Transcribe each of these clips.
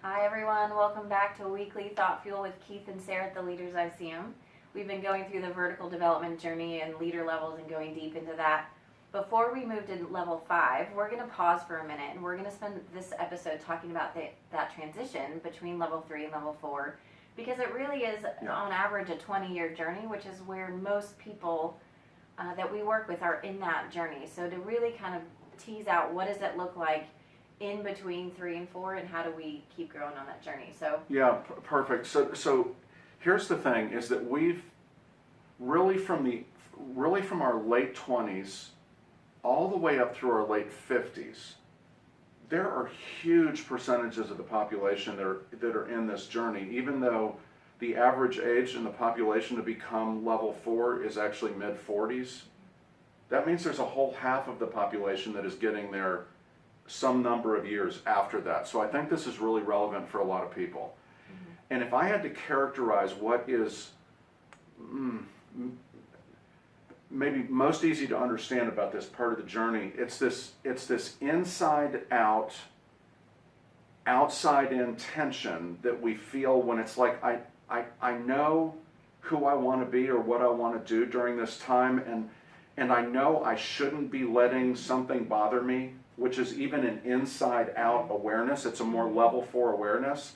Hi everyone, welcome back to Weekly Thought Fuel with Keith and Sara at the Leaders ICM. We've been going through the vertical development journey and leader levels and going deep into that. Before we move to level 5, we're going to pause for a minute and we're going to spend this episode talking about that transition between level 3 and level 4, because it really is on average a 20-year journey, which is where most people that we work with are in that journey. So to really kind of tease out what does it look like in between 3 and 4, and how do we keep growing on that journey? So perfect. So here's the thing: is that we've really from our late 20s all the way up through our late 50s, there are huge percentages of the population that are in this journey. Even though the average age in the population to become level 4 is actually mid 40s, that means there's a whole half of the population that is getting there some number of years after that. So I think this is really relevant for a lot of people. Mm-hmm. And if I had to characterize what is maybe most easy to understand about this part of the journey, it's this inside out, outside in tension that we feel when it's like I know who I want to be or what I want to do during this time, and I know I shouldn't be letting something bother me, which is even an inside-out awareness. It's a more level 4 awareness,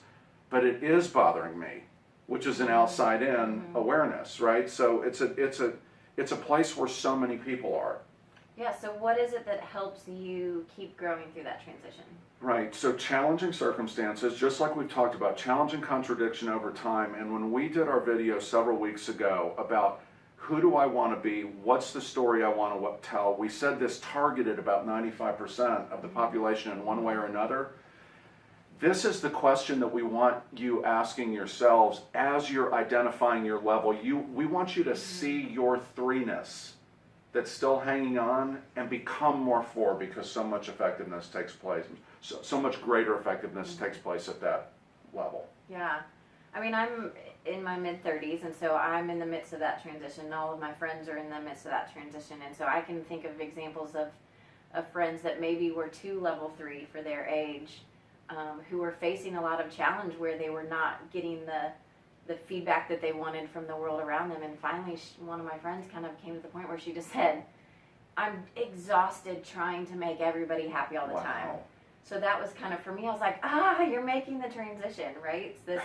but it is bothering me, which is an outside-in awareness, right? So it's a place where so many people are. Yeah, so what is it that helps you keep growing through that transition? Right, so challenging circumstances, just like we've talked about, challenging contradiction over time. And when we did our video several weeks ago about who do I want to be, what's the story I want to tell, we said this targeted about 95% of the population in one way or another. This is the question that we want you asking yourselves as you're identifying your level. We want you to see your 3-ness that's still hanging on and become more 4, because so much effectiveness takes place, so much greater effectiveness takes place at that level. Yeah. I mean, I'm in my mid-30s, and so I'm in the midst of that transition. All of my friends are in the midst of that transition, and so I can think of examples of friends that maybe were too level 3 for their age, who were facing a lot of challenge where they were not getting the feedback that they wanted from the world around them. And finally, one of my friends kind of came to the point where she just said, I'm exhausted trying to make everybody happy all the time. So that was kind of, for me, I was like, you're making the transition, right? It's this,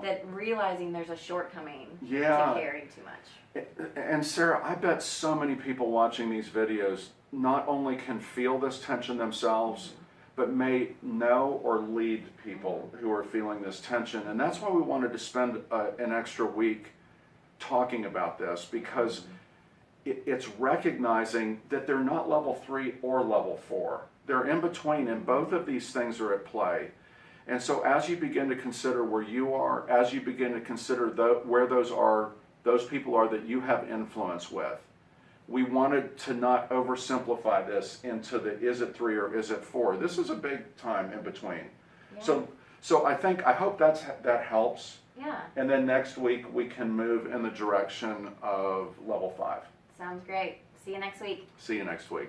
that realizing there's a shortcoming to caring too much. And Sara, I bet so many people watching these videos not only can feel this tension themselves, but may know or lead people who are feeling this tension. And that's why we wanted to spend an extra week talking about this, because it's recognizing that they're not level 3 or level 4. They're in between, and both of these things are at play. And so as you begin to consider where you are, as you begin to consider where those people are that you have influence with, we wanted to not oversimplify this into the is it 3 or is it 4. This is a big time in between. Yeah. So I hope that helps. Yeah. And then next week we can move in the direction of level 5. Sounds great. See you next week. See you next week.